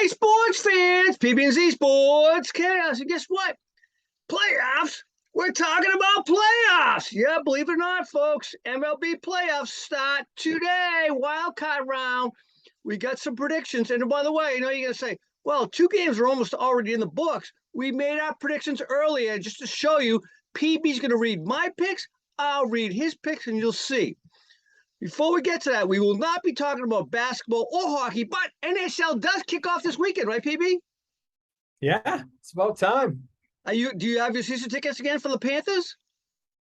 Hey, sports fans, PB&Z Sports Chaos. And guess what? Playoffs. We're talking about playoffs. Yeah, believe it or not, folks, MLB playoffs start today. Wildcard round. We got some predictions. And by the way, you're going to say, well, 2 games are almost already in the books. We made our predictions earlier just to show you. PB's going to read my picks. I'll read his picks, and you'll see. Before we get to that, we will not be talking about basketball or hockey, but NHL does kick off this weekend, right, PB? Yeah, it's about time. Do you have your season tickets again for the Panthers?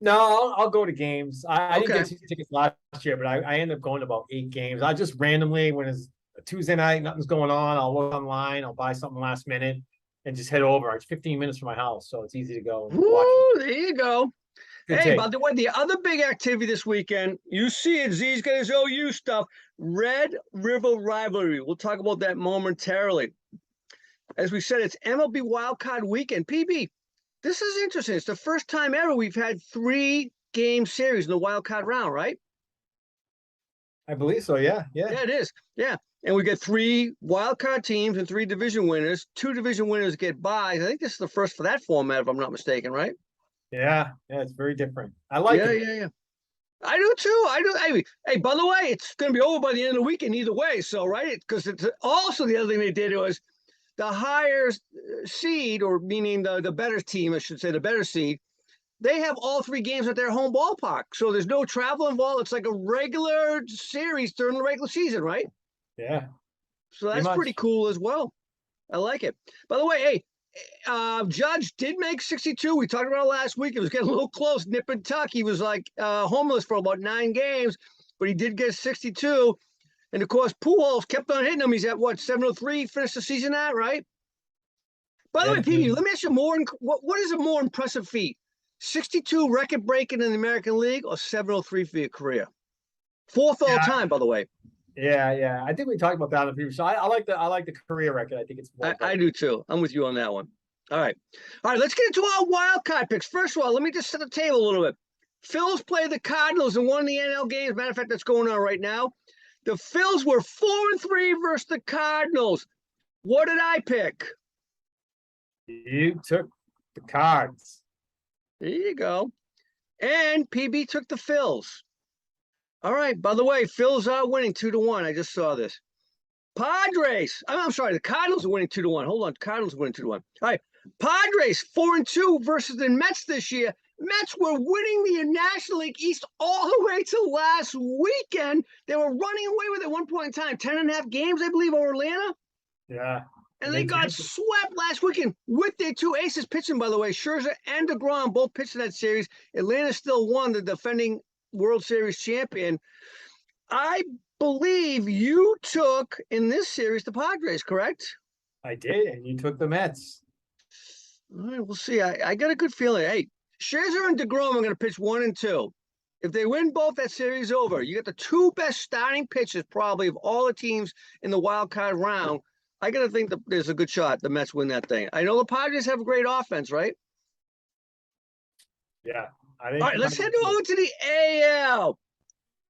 No, I'll go to games. I didn't Okay. get season tickets last year, but I ended up going to about 8 games. I just randomly, when it's a Tuesday night, nothing's going on, I'll look online, I'll buy something last minute, and just head over. It's 15 minutes from my house, so it's easy to go and watch it. There you go. Good Hey, take. by the way, the other big activity this weekend, you see it, Z's got his OU stuff, Red River Rivalry. We'll talk about that momentarily. As we said, it's MLB Wildcard weekend. PB, this is interesting. It's the first time ever we've had 3-game series in the Wildcard round, right? I believe so, yeah. Yeah, it is. Yeah. And we get 3 wildcard teams and 3 division winners. 2 division winners get buys. I think this is the first for that format, if I'm not mistaken, right? Yeah, it's very different. I like it. Yeah. I do too. I do. Hey, by the way, it's going to be over by the end of the weekend either way. So, right? Because it's also the other thing they did was the higher seed, or meaning the better team, I should say, the better seed, they have all 3 games at their home ballpark. So there's no travel involved. It's like a regular series during the regular season, right? Yeah. So that's pretty cool as well. I like it. By the way, hey, Judge did make 62. We talked about it last week. It was getting a little close. Nip and tuck. He was like homeless for about 9 games, but he did get 62. And of course, Pujols kept on hitting him. He's at what, 703? Finished the season at, right? By the way, PB, let me ask you what is a more impressive feat? 62 record breaking in the American League, or 703 for your career? 4th all time, by the way. Yeah. I think we talked about that on the previous show. I like the career record. I think it's I do too. I'm with you on that one. All right, let's get into our wild card picks. First of all, let me just set the table a little bit. Phils play the Cardinals in one of the NL games. Matter of fact, that's going on right now. The Phils were 4-3 versus the Cardinals. What did I pick? You took the Cards. There you go. And PB took the Phils. All right, by the way, Phils are winning 2-1. I just saw this. Padres. I'm sorry, the Cardinals are winning 2-1. Hold on, Cardinals are winning 2-1. All right, Padres 4-2 versus the Mets this year. Mets were winning the National League East all the way to last weekend. They were running away with it at one point in time. 10.5 games, I believe, over Atlanta. Yeah. And they got swept last weekend with their 2 aces pitching, by the way. Scherzer and DeGrom both pitched in that series. Atlanta still won, the defending World Series champion. I believe you took, in this series, the Padres, correct? I did, and you took the Mets. All right, we'll see. I got a good feeling. Hey, Scherzer and DeGrom are going to pitch 1 and 2. If they win both, that series is over. You got the 2 best starting pitchers probably of all the teams in the wild card round. I got to think that there's a good shot the Mets win that thing. I know the Padres have a great offense, right? Yeah. All right, let's head over to the AL.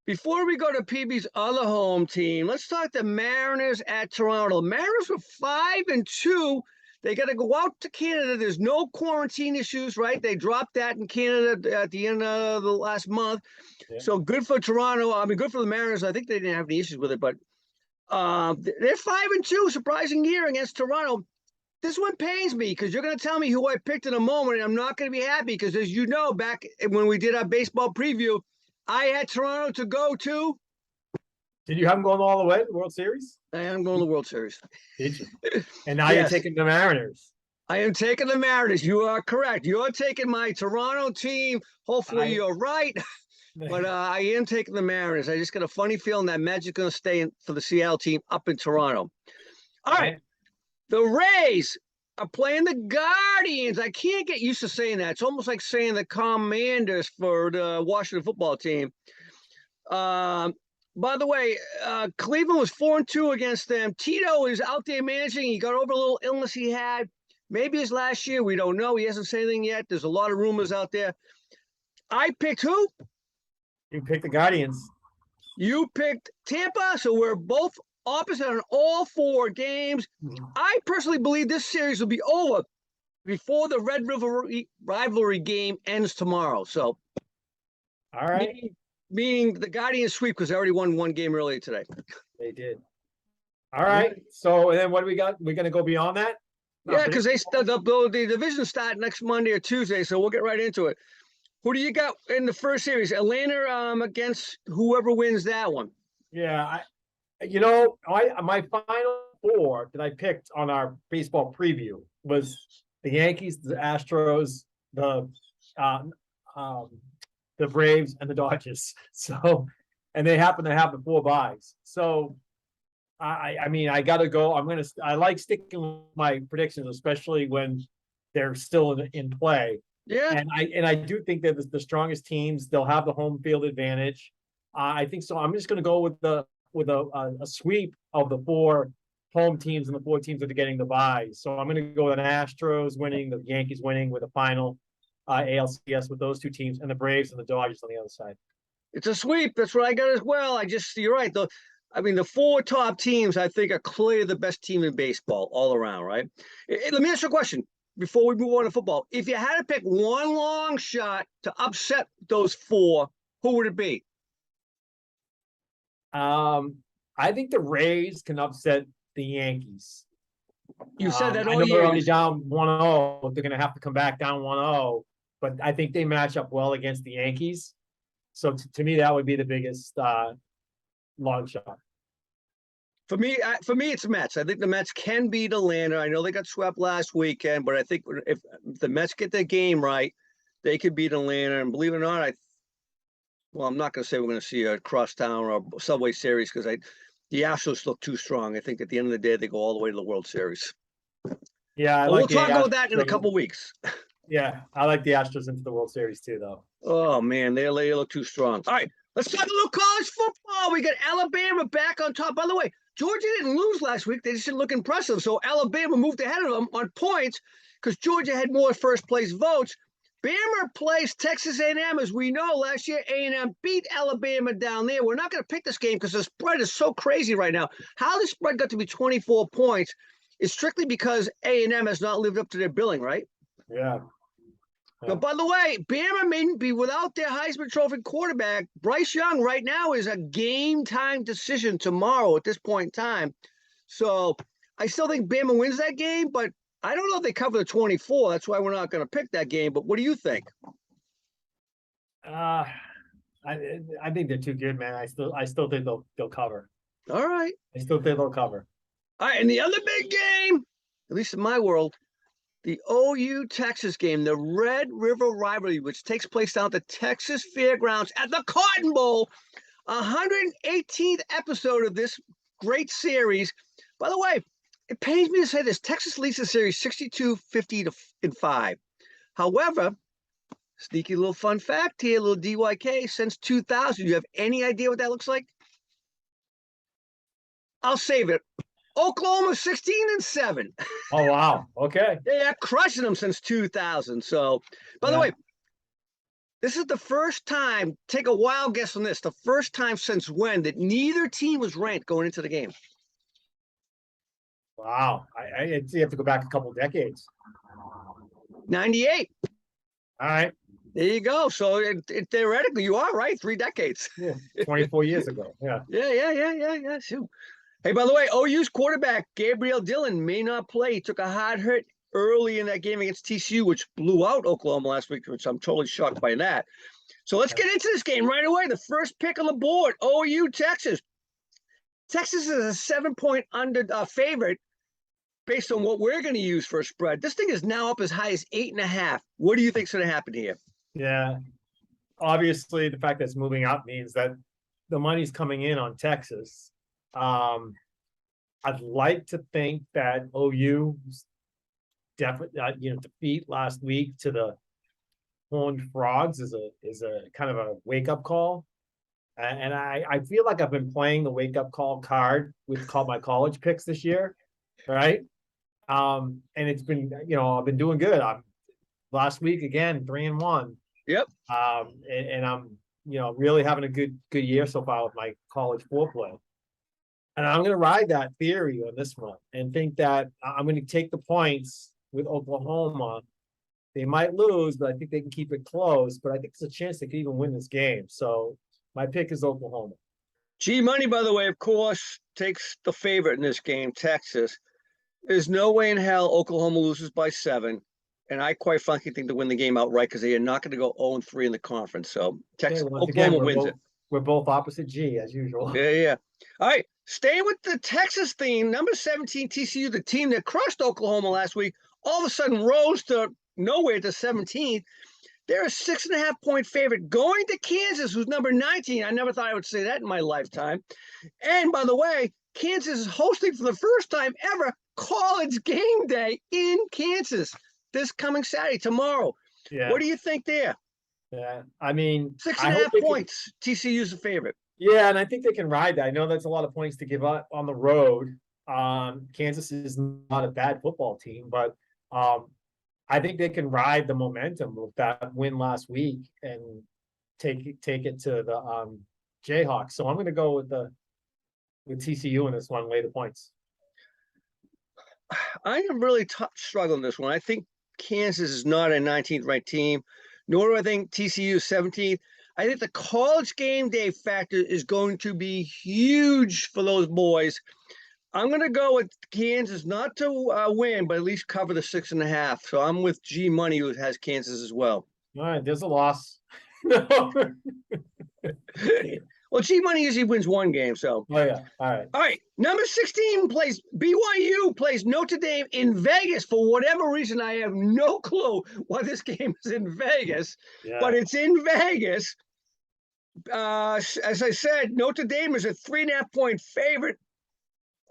Before we go to PB's other home team, let's talk the Mariners at Toronto. The Mariners were 5-2. They got to go out to Canada. There's no quarantine issues, right? They dropped that in Canada at the end of the last month. Yeah. So good for Toronto. I mean, good for the Mariners. I think they didn't have any issues with it, but they're 5-2. Surprising year against Toronto. This one pains me because you're going to tell me who I picked in a moment, and I'm not going to be happy because, as you know, back when we did our baseball preview, I had Toronto to go to. Did you have them going all the way to the World Series? I am going to the World Series. Did you? And now you're taking the Mariners. I am taking the Mariners. You are correct. You're taking my Toronto team. Hopefully you're right. But I am taking the Mariners. I just got a funny feeling that Magic's going to stay for the Seattle team up in Toronto. All right. The Rays are playing the Guardians. I can't get used to saying that. It's almost like saying the Commanders for the Washington football team. By the way, Cleveland was 4-2 against them. Tito is out there managing. He got over a little illness he had. Maybe his last year. We don't know. He hasn't said anything yet. There's a lot of rumors out there. I picked who? You picked the Guardians. You picked Tampa, so we're both opposite on all 4 games. I personally believe this series will be over before the Red Rivalry game ends tomorrow. So, All right. meaning the Guardians sweep because they already won 1 game earlier today. They did. All right. So, and then what do we got? We're going to go beyond that? Yeah, because the division start next Monday or Tuesday, so we'll get right into it. Who do you got in the first series? Atlanta against whoever wins that one. Yeah, my final 4 that I picked on our baseball preview was the Yankees, the Astros, the Braves, and the Dodgers. So, and they happen to have the 4 byes. So, I mean, I got to go. I like sticking with my predictions, especially when they're still in play. Yeah. And I do think that the strongest teams, they'll have the home field advantage. I think so. I'm just going to go with a sweep of the 4 home teams and the 4 teams that are getting the byes. So I'm going to go with an Astros winning, the Yankees winning with a final ALCS with those 2 teams, and the Braves and the Dodgers on the other side. It's a sweep. That's what I got as well. You're right. The 4 top teams, I think, are clearly the best team in baseball all around, right? Let me ask you a question before we move on to football. If you had to pick one long shot to upset those 4, who would it be? I think the Rays can upset the Yankees. You said that I all know year. they're already down 1-0. They're going to have to come back down 1-0, but I think they match up well against the Yankees. So to me, that would be the biggest long shot. For me, it's Mets. I think the Mets can beat Atlanta. I know they got swept last weekend, but I think if the Mets get their game right, they could beat Atlanta. And believe it or not, I'm not going to say we're going to see a crosstown or Subway Series because the Astros look too strong. I think at the end of the day, they go all the way to the World Series. Yeah, we'll talk about that in a couple weeks. Yeah, I like the Astros into the World Series too, though. Oh man, they look too strong. All right, let's talk a little college football. We got Alabama back on top. By the way, Georgia didn't lose last week. They just didn't look impressive. So Alabama moved ahead of them on points because Georgia had more first place votes. Bama plays Texas A&M. As we know, last year A&M beat Alabama down there. We're not going to pick this game because the spread is so crazy right now. How the spread got to be 24 points is strictly because A&M has not lived up to their billing, right? Yeah. But by the way, Bama may be without their Heisman Trophy quarterback. Bryce Young right now is a game time decision tomorrow at this point in time. So I still think Bama wins that game, but I don't know if they cover the 24. That's why we're not going to pick that game. But what do you think? I think they're too good, man. I still think they'll cover. All right. I still think they'll cover. All right, and the other big game, at least in my world, the OU Texas game, the Red River Rivalry, which takes place down at the Texas Fairgrounds at the Cotton Bowl, 118th episode of this great series. By the way, it pains me to say this: Texas leads the series 62-50-5. However, sneaky little fun fact here, little DYK, since 2000, you have any idea what that looks like? I'll save it. Oklahoma 16-7. Oh, wow. Okay. They are crushing them since 2000. So, by the way, this is the first time, take a wild guess on this, the first time since when that neither team was ranked going into the game. Wow. I you have to go back a couple decades. 98. All right. There you go. So theoretically, you are right. 3 decades. Yeah. 24 years ago. Yeah. Yeah. Shoot. Hey, by the way, OU's quarterback, Gabriel Dillon, may not play. He took a hard hit early in that game against TCU, which blew out Oklahoma last week, which I'm totally shocked by that. So let's get into this game right away. The first pick on the board, OU, Texas. Texas is a 7-point favorite based on what we're going to use for a spread. This thing is now up as high as 8.5. What do you think's going to happen here? Yeah. Obviously, the fact that it's moving up means that the money's coming in on Texas. I'd like to think that OU's definitely, defeat last week to the Horned Frogs is a kind of a wake up call, and I feel like I've been playing the wake up call card with my college picks this year, right? And it's been, I've been doing good. I'm last week again 3-1. Yep. And I'm really having a good year so far with my college foreplay. And I'm going to ride that theory on this one and think that I'm going to take the points with Oklahoma. They might lose, but I think they can keep it close. But I think there's a chance they could even win this game. So my pick is Oklahoma. G Money, by the way, of course, takes the favorite in this game, Texas. There's no way in hell Oklahoma loses by 7. And I quite frankly think they win the game outright because they are not going to go 0-3 in the conference. So Texas, Oklahoma wins it. We're both opposite G as usual. Yeah. All right. Staying with the Texas theme, number 17 TCU, the team that crushed Oklahoma last week, all of a sudden rose to nowhere to 17th. They're a 6.5-point favorite going to Kansas, who's number 19. I never thought I would say that in my lifetime. And by the way, Kansas is hosting for the first time ever College Game Day in Kansas this coming Saturday, tomorrow. Yeah. What do you think there? Yeah. I mean, 6.5 points. TCU's the favorite. Yeah, and I think they can ride that. I know that's a lot of points to give up on the road. Kansas is not a bad football team, but I think they can ride the momentum of that win last week and take it to the Jayhawks. So I'm going to go with TCU in this one, lay the points. I am really struggling this one. I think Kansas is not a 19th ranked team, nor do I think TCU is 17th. I think the College Game Day factor is going to be huge for those boys. I'm going to go with Kansas, not to win, but at least cover the 6.5. So I'm with G Money, who has Kansas as well. All right, there's a loss. Well, G Money usually wins one game, so. Oh yeah, all right. All right, number 16 plays BYU plays Notre Dame in Vegas for whatever reason. I have no clue why this game is in Vegas, but it's in Vegas. As I said, Notre Dame is a 3.5-point favorite.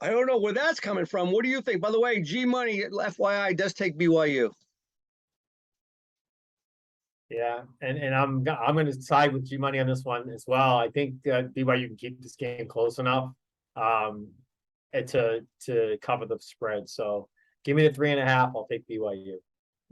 I don't know where that's coming from. What do you think? By the way, G Money, FYI, does take BYU. Yeah, and I'm going to side with G Money on this one as well. I think BYU can keep this game close enough to cover the spread. So give me the 3.5. I'll take BYU.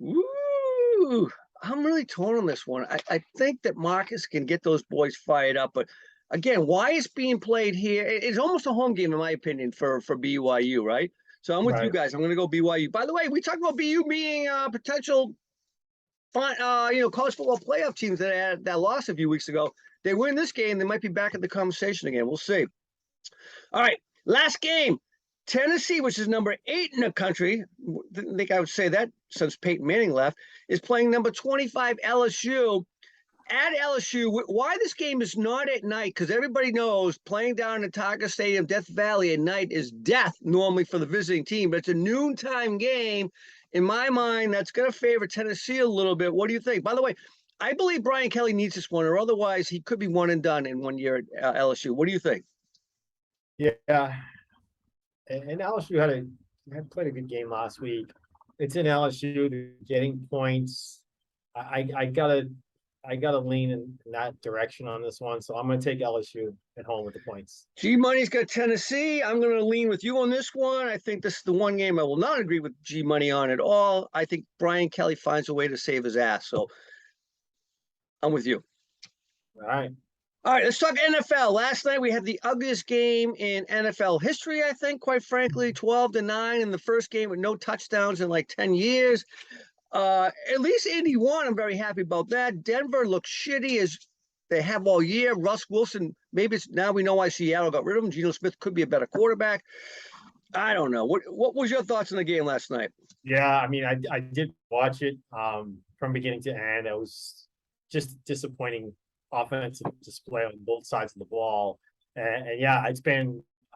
Ooh, I'm really torn on this one. I think that Marcus can get those boys fired up, but again, why it's being played here? It's almost a home game, in my opinion, for BYU, right? So I'm with you guys. I'm going to go BYU. By the way, we talked about BYU being potential college football playoff teams that lost a few weeks ago. They win this game, they might be back in the conversation again. We'll see. All right, last game. Tennessee, which is number 8 in the country, didn't think I would say that since Peyton Manning left, is playing number 25 LSU at LSU. Why this game is not at night, because everybody knows playing down in Tiger Stadium, Death Valley at night is death normally for the visiting team, but it's a noontime game. In my mind, that's going to favor Tennessee a little bit. What do you think? By the way, I believe Brian Kelly needs this one, or otherwise he could be one and done in 1 year at LSU. What do you think? Yeah, and LSU had played a good game last week. It's in LSU. They're getting points. I gotta lean in that direction on this one. So I'm going to take LSU at home with the points. G Money's got Tennessee. I'm going to lean with you on this one. I think this is the one game I will not agree with G Money on at all. I think Brian Kelly finds a way to save his ass. So I'm with you. All right. All right, let's talk NFL. Last night we had the ugliest game in NFL history, I think, quite frankly, 12-9 in the first game with no touchdowns in like 10 years. At least Indy won. I'm very happy about that. Denver looks shitty as they have all year. Russ Wilson, maybe it's now we know why Seattle got rid of him. Geno Smith could be a better quarterback. I don't know. What was your thoughts on the game last night? Yeah, I mean, I did watch it from beginning to end. It was just disappointing offensive display on both sides of the ball. And yeah,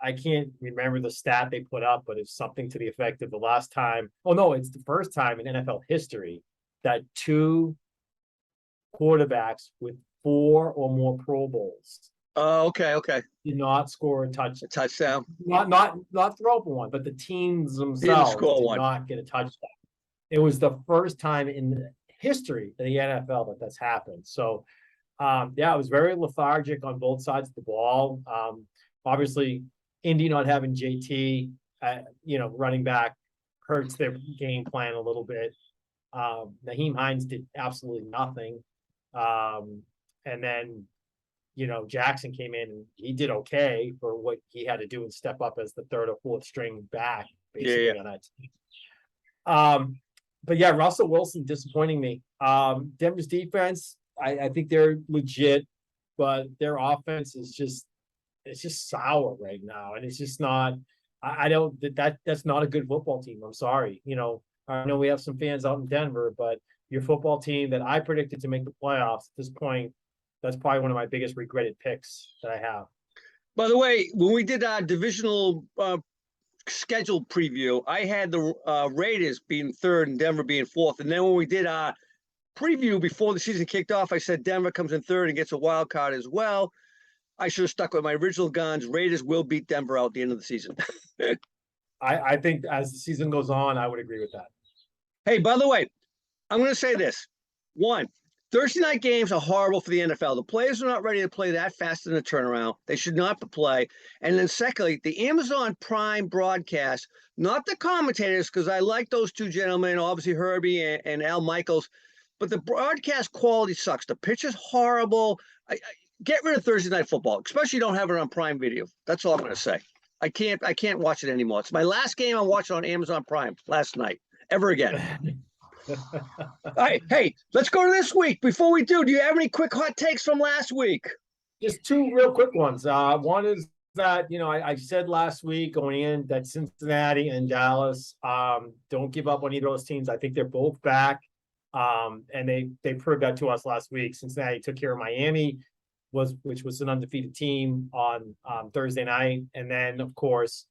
I can't remember the stat they put up, but it's something to the effect of the last time. Oh no, it's the first time in NFL history that 2 quarterbacks with 4 or more Pro Bowls. Oh, okay. Did not score a touchdown. Not throw up one, but the teams themselves did not get a touchdown. It was the first time in the history of the NFL that's happened. So yeah, it was very lethargic on both sides of the ball. Obviously, Indy not having JT, running back hurts their game plan a little bit. Naheem Hines did absolutely nothing. And then, Jackson came in and he did okay for what he had to do and step up as the third or fourth string back, basically on that team. But yeah, Russell Wilson disappointing me. Denver's defense, I think they're legit, but their offense is just sour right now, and it's just not. I don't that's not a good football team. I'm sorry. I know we have some fans out in Denver, but your football team that I predicted to make the playoffs at this point, that's probably one of my biggest regretted picks that I have. By the way, when we did our divisional schedule preview, I had the Raiders being third and Denver being fourth. And then when we did our preview before the season kicked off, I said Denver comes in third and gets a wild card as well. I should have stuck with my original guns. Raiders will beat Denver out at the end of the season. I think as the season goes on, I would agree with that. Hey, by the way, I'm going to say this. One, Thursday night games are horrible for the NFL. The players are not ready to play that fast in a turnaround. They should not play. And then secondly, the Amazon Prime broadcast, not the commentators, because I like those two gentlemen, obviously Herbie and Al Michaels, but the broadcast quality sucks. The pitch is horrible. Get rid of Thursday night football, especially you don't have it on Prime Video. That's all I'm going to say. I can't watch it anymore. It's my last game I'm watching on Amazon Prime last night, ever again. All right, hey, let's go to this week. Before we do you have any quick hot takes from last week? Just two real quick ones. One is that, I said last week going in that Cincinnati and Dallas don't give up on either of those teams. I think they're both back. And they proved that to us last week. Cincinnati took care of Miami, which was an undefeated team on Thursday night. And then, of course,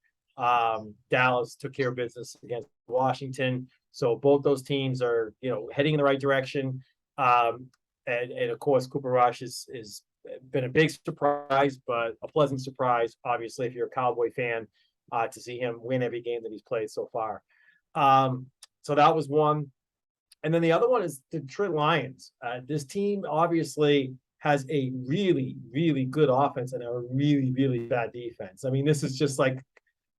Dallas took care of business against Washington. So both those teams are, heading in the right direction. And of course, Cooper Rush is been a big surprise, but a pleasant surprise, obviously, if you're a Cowboy fan, to see him win every game that he's played so far. So that was one. And then the other one is the Detroit Lions. This team obviously has a really, really good offense and a really, really bad defense. I mean, this is just like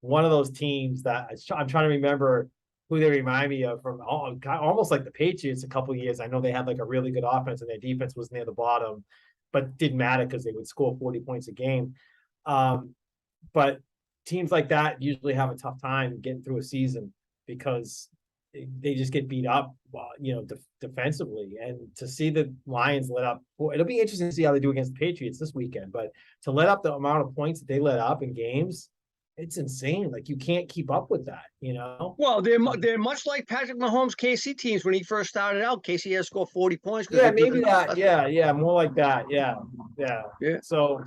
one of those teams that I'm trying to remember who they remind me of from almost like the Patriots a couple of years. I know they had like a really good offense and their defense was near the bottom, but didn't matter because they would score 40 points a game. But teams like that usually have a tough time getting through a season because they just get beat up, defensively. And to see the Lions let up, it'll be interesting to see how they do against the Patriots this weekend. But to let up the amount of points that they let up in games, it's insane. Like, you can't keep up with that, Well, they're much like Patrick Mahomes' KC teams when he first started out. KC has scored 40 points. Yeah, maybe that. Yeah, more like that. Yeah. So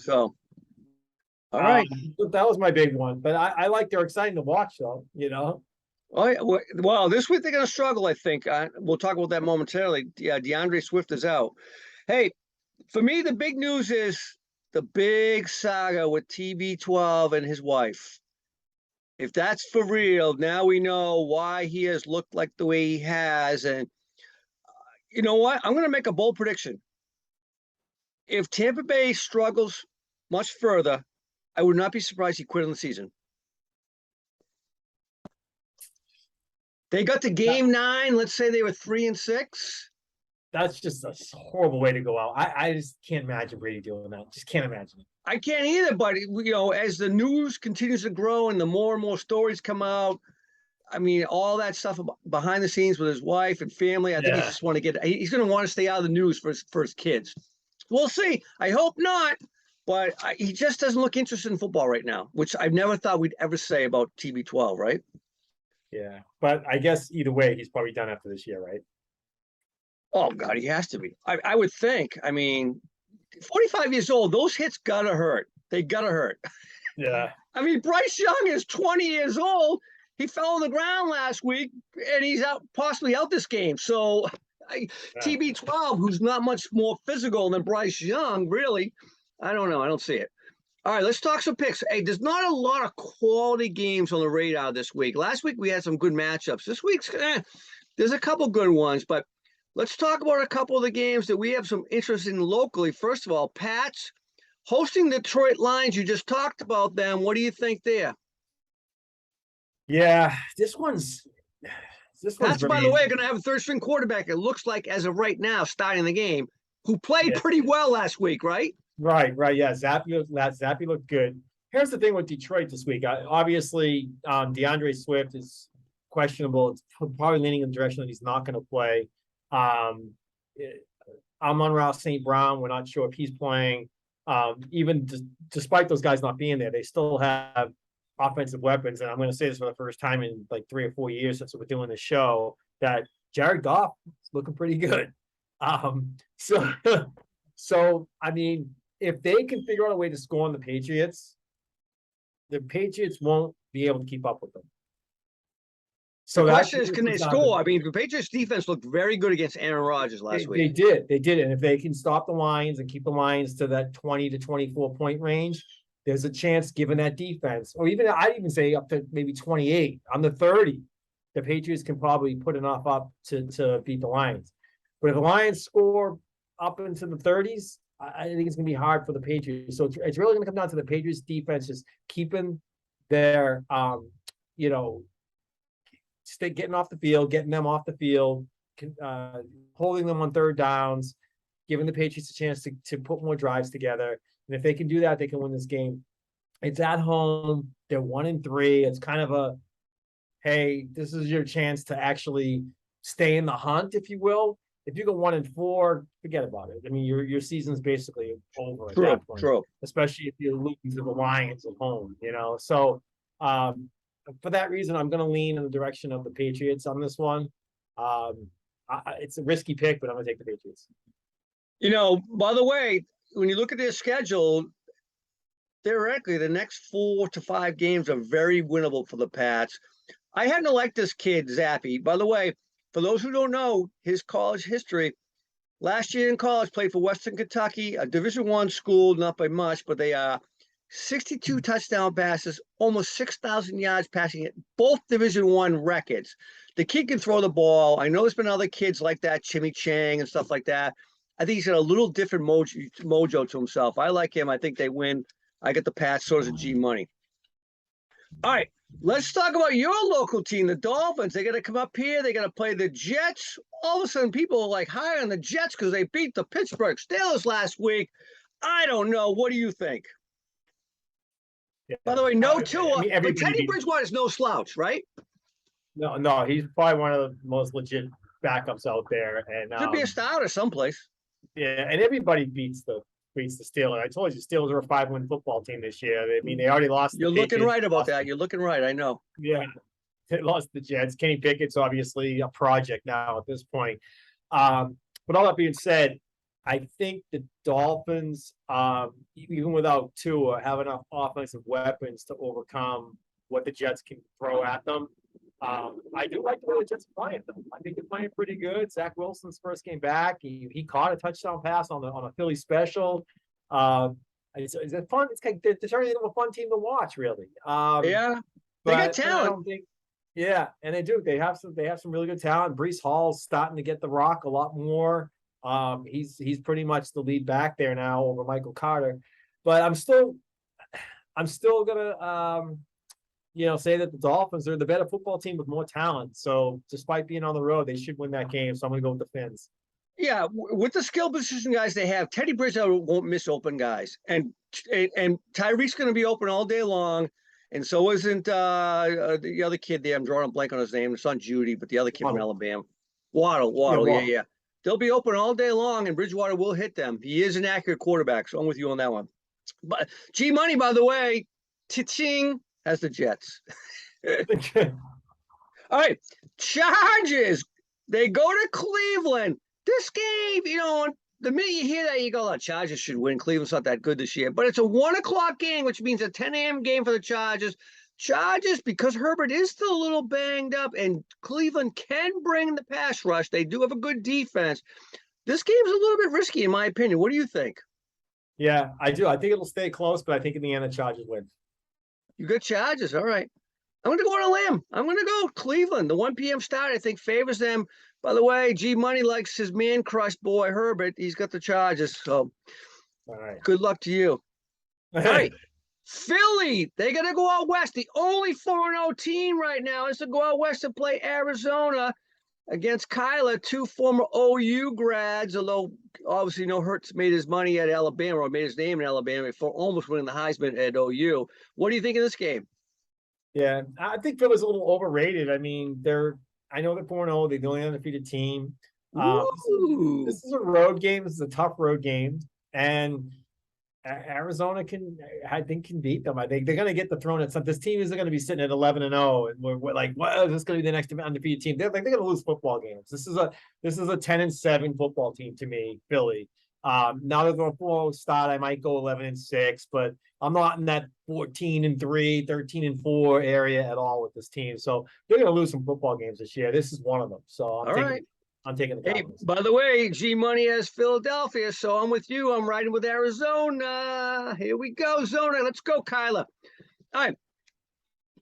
all right. That was my big one. But I like they're exciting to watch, though. Oh, yeah. Well, this week they're going to struggle, I think. We'll talk about that momentarily. Yeah, DeAndre Swift is out. Hey, for me, the big news is the big saga with TB12 and his wife. If that's for real, now we know why he has looked like the way he has. And you know what? I'm going to make a bold prediction. If Tampa Bay struggles much further, I would not be surprised he quit on the season. They got to game 9. Let's say they were 3-6. That's just a horrible way to go out. I just can't imagine Brady doing that. Just can't imagine it. I can't either, but as the news continues to grow and the more and more stories come out, I mean, all that stuff behind the scenes with his wife and family, I think he's just want to he's going to want to stay out of the news for his kids. We'll see. I hope not, but he just doesn't look interested in football right now, which I've never thought we'd ever say about TB12, right? Yeah, but I guess either way, he's probably done after this year, right? Oh, God, he has to be. I would think. I mean, 45 years old, those hits got to hurt. They got to hurt. Yeah. I mean, Bryce Young is 20 years old. He fell on the ground last week, and he's possibly out this game. So TB12, who's not much more physical than Bryce Young, really, I don't know. I don't see it. All right, let's talk some picks. Hey, there's not a lot of quality games on the radar this week. Last week, we had some good matchups. This week's there's a couple good ones, but let's talk about a couple of the games that we have some interest in locally. First of all, Pats hosting the Detroit Lions. You just talked about them. What do you think there? Yeah, this one's Pats, by the way, are going to have a third-string quarterback, it looks like, as of right now, starting the game, who played pretty well last week, right? Right, right. Yeah, Zappy looked good. Here's the thing with Detroit this week. Obviously, DeAndre Swift is questionable. It's probably leaning in the direction that he's not going to play. Um, Amon-Ra St. Brown, we're not sure if he's playing. Even despite those guys not being there, they still have offensive weapons. And I'm going to say this for the first time in like 3 or 4 years since we're doing the show, that Jared Goff is looking pretty good. So, so I mean, if they can figure out a way to score on the Patriots won't be able to keep up with them. So the question is, can they score? I mean, the Patriots defense looked very good against Aaron Rodgers last week. They did. And if they can stop the Lions and keep the Lions to that 20 to 24 point range, there's a chance, given that defense, or even I'd even say up to maybe 28 on the 30, the Patriots can probably put enough up to beat the Lions. But if the Lions score up into the 30s, I think it's going to be hard for the Patriots. So it's really going to come down to the Patriots defense just keeping their, getting off the field, getting them off the field, holding them on third downs, giving the Patriots a chance to put more drives together. And if they can do that, they can win this game. It's at home. They're 1-3. It's kind of a, hey, this is your chance to actually stay in the hunt, if you will. If you go 1-4, forget about it. I mean, your season's basically over at that point. True. Especially if you lose to the Lions at home, So for that reason, I'm going to lean in the direction of the Patriots on this one. It's a risky pick, but I'm going to take the Patriots. By the way, when you look at their schedule, theoretically, the next 4 to 5 games are very winnable for the Pats. I happen to like this kid, Zappy. By the way, for those who don't know his college history, last year in college, played for Western Kentucky, a Division I school, not by much, but they are 62 touchdown passes, almost 6,000 yards passing it, both Division I records. The kid can throw the ball. I know there's been other kids like that, Chimmy Chang and stuff like that. I think he's got a little different mojo to himself. I like him. I think they win. I get the Pats, so does a G Money. All right, let's talk about your local team, the Dolphins. They got to come up here. They got to play the Jets. All of a sudden, people are like high on the Jets because they beat the Pittsburgh Steelers last week. I don't know. What do you think? Yeah. By the way, no Tua. But Teddy Bridgewater is no slouch, right? No, he's probably one of the most legit backups out there, and should be a starter someplace. Yeah, and everybody beats the Steelers. I told you, Steelers are a 5-win football team this year. I mean, they already lost. You're looking right about that. You're looking right. I know. Yeah, they lost the Jets. Kenny Pickett's obviously a project now at this point. But all that being said, I think the Dolphins, even without Tua, have enough offensive weapons to overcome what the Jets can throw at them. I do like the way the Jets are playing them. I think they're playing pretty good. Zach Wilson's first game back. He caught a touchdown pass on a Philly special. It's fun. It's kind of, they're turning into a fun team to watch, really. Yeah, they got talent. Yeah, and they do. They have some really good talent. Breece Hall's starting to get the rock a lot more. He's pretty much the lead back there now over Michael Carter. But I'm still gonna say that the Dolphins are the better football team with more talent. So despite being on the road, they should win that game. So I'm going to go with the Fins. Yeah, with the skill position guys they have, Teddy Bridgewater won't miss open guys. And Tyreek's going to be open all day long. And so isn't the other kid there. I'm drawing a blank on his name. It's not Judy, but the other kid from Alabama. Waddle. Yeah. They'll be open all day long, and Bridgewater will hit them. He is an accurate quarterback, so I'm with you on that one. But G Money, by the way, Ching has the Jets. All right, Chargers. They go to Cleveland. This game, the minute you hear that, you go, "Oh, Chargers should win." Cleveland's not that good this year, but it's a 1:00 game, which means a 10 a.m. game for the Chargers. Chargers, because Herbert is still a little banged up, and Cleveland can bring the pass rush. They do have a good defense. This game's a little bit risky, in my opinion. What do you think? Yeah, I do. I think it'll stay close, but I think in the end, the Chargers win. You got Chargers. All right. I'm going to go on a limb. I'm going to go Cleveland. The 1 p.m. start, I think, favors them. By the way, G Money likes his man crush boy, Herbert. He's got the Chargers. So all right. Good luck to you. All right. Philly, they got to go out west. The only 4-0 team right now is to go out west and play Arizona. against Kyla, two former OU grads, although obviously no Hurts made his money at Alabama or made his name in Alabama before almost winning the Heisman at OU. What do you think of this game? Yeah, I think Philly's a little overrated. I mean, I know they're 4-0. They're the only undefeated team. Ooh. This is a road game. This is a tough road game, and Arizona I think, can beat them. I think they're going to get the throne at some. This team isn't going to be sitting at 11-0, and we're like, what is this going to be the next undefeated team? They're going to lose football games. This is a 10-7 football team to me, Philly. Now they're going to 4 start. I might go 11-6, but I'm not in that 14-3, 13-4 area at all with this team. So they're going to lose some football games this year. This is one of them. So I'm taking the Hey, Cowboys. by the way, G Money has Philadelphia, so I'm with you. I'm riding with Arizona. Here we go, Zona. Let's go, Kyla. All right.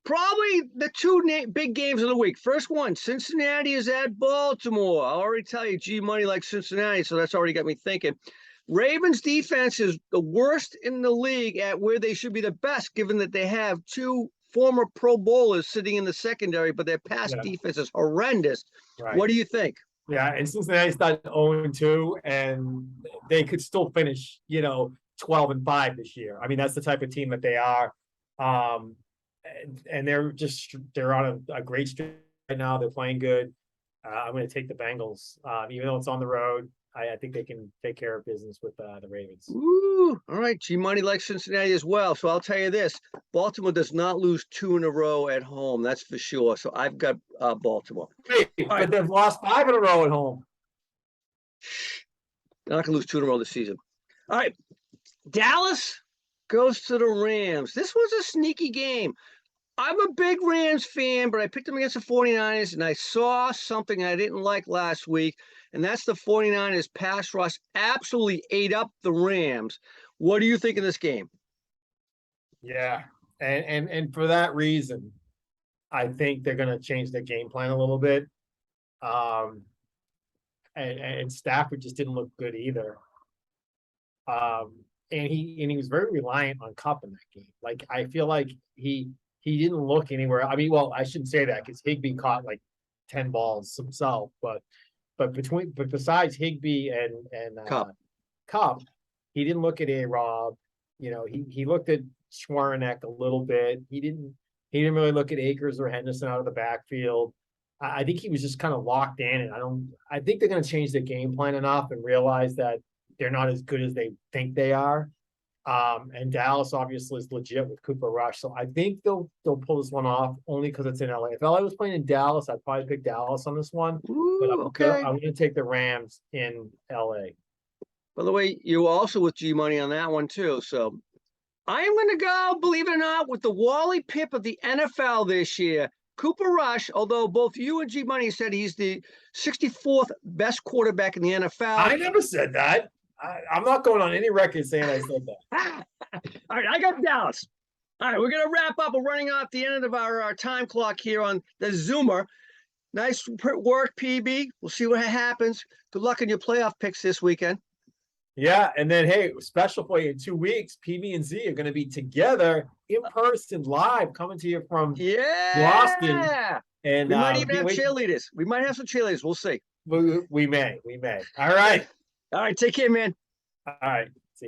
Probably the two big games of the week. First one, Cincinnati is at Baltimore. I already tell you, G Money likes Cincinnati, so that's already got me thinking. Ravens defense is the worst in the league at where they should be the best, given that they have two former Pro Bowlers sitting in the secondary, but their pass defense is horrendous. Right. What do you think? Yeah, and Cincinnati started 0-2, and they could still finish, 12-5 this year. I mean, that's the type of team that they are. And they're on a great streak right now. They're playing good. I'm going to take the Bengals, even though it's on the road. I think they can take care of business with the Ravens. Ooh, all right. G Money likes Cincinnati as well. So I'll tell you this: Baltimore does not lose 2 in a row at home. That's for sure. So I've got Baltimore. But they've lost 5 in a row at home. They're not going to lose 2 in a row this season. All right. Dallas goes to the Rams. This was a sneaky game. I'm a big Rams fan, but I picked them against the 49ers, and I saw something I didn't like last week, and that's the 49ers pass rush absolutely ate up the Rams. What do you think of this game? Yeah, and for that reason, I think they're going to change their game plan a little bit. And Stafford just didn't look good either. And he was very reliant on Kupp in that game. Like, I feel like he didn't look anywhere. I mean, well, I shouldn't say that because Higbee caught like 10 balls himself, but besides Higbee and Kupp, he didn't look at A-Rob. He looked at Schwarneck a little bit. He didn't really look at Akers or Henderson out of the backfield. I think he was just kind of locked in, and I think they're going to change their game plan enough and realize that they're not as good as they think they are. And Dallas obviously is legit with Cooper Rush. So I think they'll pull this one off only because it's in LA. If LA was playing in Dallas, I'd probably pick Dallas on this one. Ooh, but okay. I'm going to take the Rams in LA. By the way, you also with G Money on that one too. So I am going to go, believe it or not, with the Wally Pip of the NFL this year. Cooper Rush, although both you and G Money said he's the 64th best quarterback in the NFL. I never said that. I'm not going on any record saying I said that. All right, I got Dallas. All right, we're going to wrap up. We're running off the end of our time clock here on the Zoomer. Nice work, PB. We'll see what happens. Good luck in your playoff picks this weekend. Yeah, and then, hey, special for you in 2 weeks, PB and Z are going to be together in person, live, coming to you from Boston. And we might even have cheerleaders. We might have some cheerleaders. We'll see. We may. All right. All right, take care, man. All right.